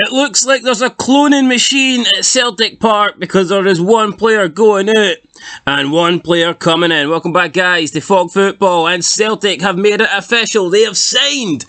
It looks like there's a cloning machine at Celtic Park because there is one player going out and one player coming in. Welcome back, guys, to Fog Football, and Celtic have made it official. They have signed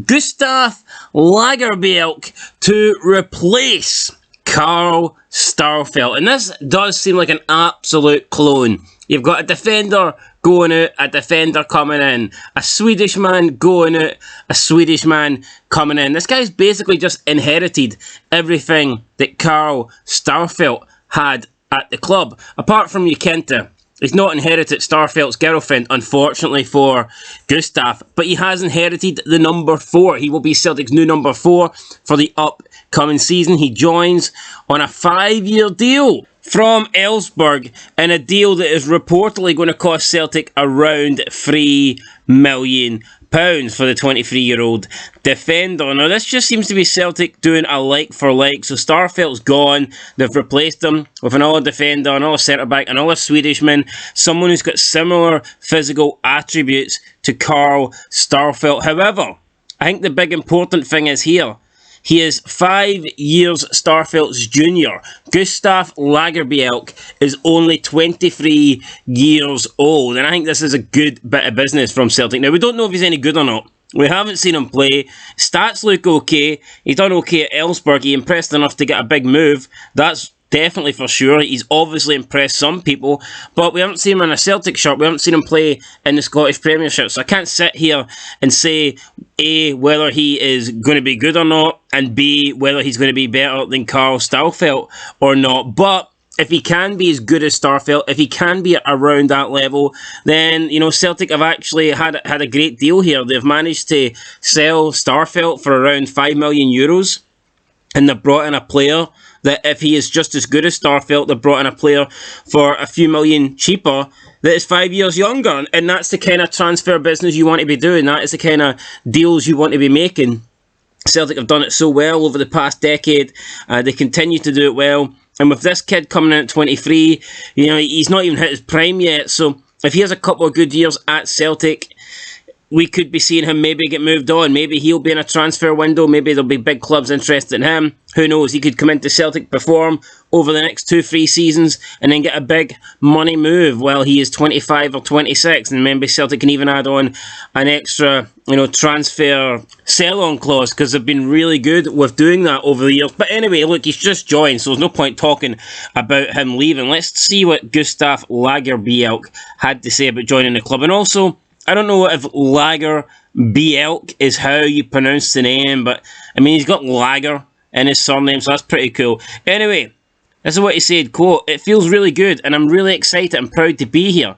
Gustaf Lagerbielke to replace Carl Starfelt. And this does seem like an absolute clone. You've got a defender going out, a defender coming in. A Swedish man going out, a Swedish man coming in. This guy's basically just inherited everything that Carl Starfelt had at the club. Apart from Ukenta, he's not inherited Starfelt's girlfriend, unfortunately for Gustaf, but he has inherited the number 4. He will be Celtic's new number 4 for the upcoming season. He joins on a 5-year deal from ELFSBORG, in a deal that is reportedly going to cost Celtic around £3 million for the 23-year-old defender. Now, this just seems to be Celtic doing a like for like. So Starfelt's gone. They've replaced him with another defender, another centre-back, another Swedishman, someone who's got similar physical attributes to Carl Starfelt. However, I think the big important thing is here, he is 5 years Starfelt's junior. Gustaf Lagerbielke is only 23 years old. And I think this is a good bit of business from Celtic. Now, we don't know if he's any good or not. We haven't seen him play. Stats look okay. He's done okay at ELFSBORG. He impressed enough to get a big move. That's definitely for sure. He's obviously impressed some people, but we haven't seen him in a Celtic shirt. We haven't seen him play in the Scottish Premiership. So I can't sit here and say, A, whether he is going to be good or not, and B, whether he's going to be better than Carl Starfelt or not. But if he can be as good as Starfelt, if he can be around that level, then, you know, Celtic have actually had a great deal here. They've managed to sell Starfelt for around €5 million, and they've brought in a player that, if he is just as good as Starfelt, they've brought in a player for a few million cheaper that is 5 years younger. And that's the kind of transfer business you want to be doing. That is the kind of deals you want to be making. Celtic have done it so well over the past decade. They continue to do it well. And with this kid coming in at 23, you know, he's not even hit his prime yet. So if he has a couple of good years at Celtic, we could be seeing him maybe get moved on. Maybe he'll be in a transfer window. Maybe there'll be big clubs interested in him. Who knows? He could come into Celtic, perform over the next 2-3 seasons, and then get a big money move while he is 25 or 26. And maybe Celtic can even add on an extra, you know, transfer sell-on clause, because they've been really good with doing that over the years. But anyway, look, he's just joined, so there's no point talking about him leaving. Let's see what Gustaf Lagerbielke had to say about joining the club. And also, I don't know if Lagerbielke is how you pronounce the name, but I mean, he's got Lager in his surname, so that's pretty cool. Anyway, this is what he said, quote, "It feels really good, and I'm really excited and proud to be here.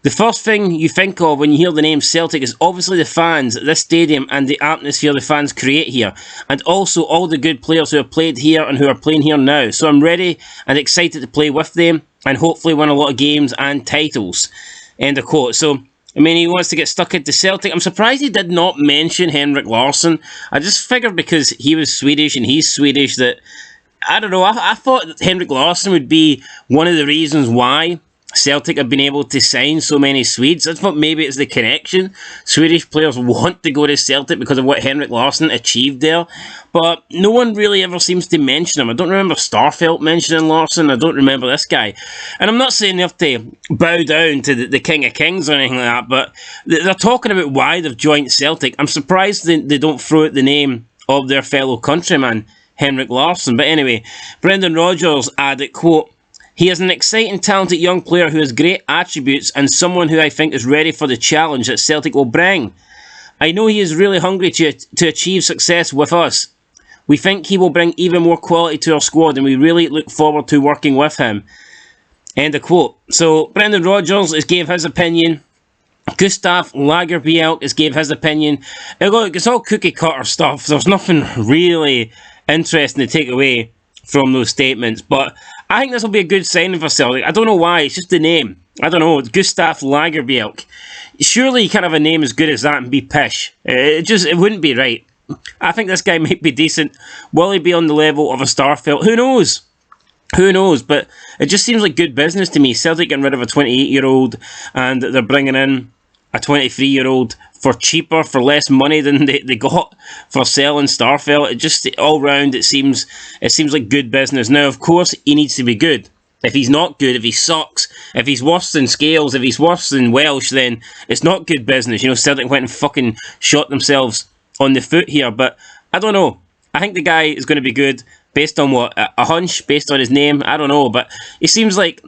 The first thing you think of when you hear the name Celtic is obviously the fans at this stadium and the atmosphere the fans create here, and also all the good players who have played here and who are playing here now. So I'm ready and excited to play with them and hopefully win a lot of games and titles." End of quote. So, I mean, he wants to get stuck into Celtic. I'm surprised he did not mention Henrik Larsson. I just figured because he was Swedish and he's Swedish that, I don't know, I thought that Henrik Larsson would be one of the reasons why Celtic have been able to sign so many Swedes. I thought maybe it's the connection. Swedish players want to go to Celtic because of what Henrik Larsson achieved there. But no one really ever seems to mention him. I don't remember Starfelt mentioning Larsson. I don't remember this guy. And I'm not saying they have to bow down to the King of Kings or anything like that, but they're talking about why they've joined Celtic. I'm surprised they don't throw out the name of their fellow countryman, Henrik Larsson. But anyway, Brendan Rodgers added, quote, "He is an exciting, talented young player who has great attributes and someone who I think is ready for the challenge that Celtic will bring. I know he is really hungry to achieve success with us. We think he will bring even more quality to our squad and we really look forward to working with him." End of quote. So Brendan Rodgers has gave his opinion. Gustaf Lagerbielke has gave his opinion. And look, it's all cookie cutter stuff. There's nothing really interesting to take away from those statements, but I think this will be a good signing for Celtic. I don't know why, it's just the name. I don't know, Gustaf Lagerbielke. Surely you can't have a name as good as that and be pish. It wouldn't be right. I think this guy might be decent. Will he be on the level of a Starfelt? Who knows? Who knows? But it just seems like good business to me. Celtic getting rid of a 28-year-old and they're bringing in a 23-year-old for cheaper, for less money than they got for selling Starfelt. It just, all round, it seems like good business. Now, of course, he needs to be good. If he's not good, if he sucks, if he's worse than Scales, if he's worse than Welsh, then it's not good business. You know, Celtic went and fucking shot themselves on the foot here. But I don't know. I think the guy is going to be good based on what? A hunch? Based on his name? I don't know. But he seems like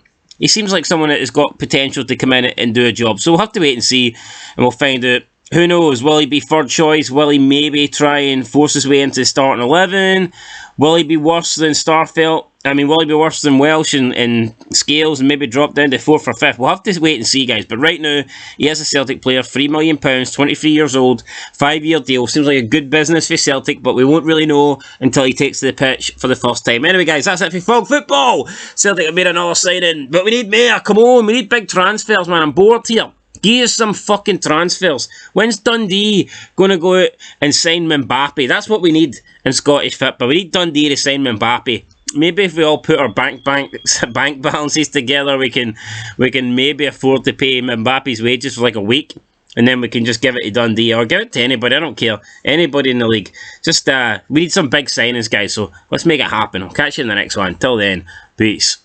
someone that has got potential to come in and do a job. So we'll have to wait and see, and we'll find out. Who knows? Will he be third choice? Will he maybe try and force his way into the starting 11? Will he be worse than Starfelt? I mean, will he be worse than Welsh and Scales and maybe drop down to 4th or 5th? We'll have to wait and see, guys. But right now, he is a Celtic player, £3 million, 23 years old, 5-year deal. Seems like a good business for Celtic, but we won't really know until he takes to the pitch for the first time. Anyway, guys, that's it for Fog Football. Celtic have made another signing, but we need more. Come on, we need big transfers, man. I'm bored here. Give us some fucking transfers. When's Dundee going to go out and sign Mbappe? That's what we need in Scottish football. We need Dundee to sign Mbappe. Maybe if we all put our bank balances together, we can maybe afford to pay Mbappe's wages for like a week, and then we can just give it to Dundee or give it to anybody. I don't care. Anybody in the league. Just we need some big signings, guys. So let's make it happen. I'll catch you in the next one. Till then, peace.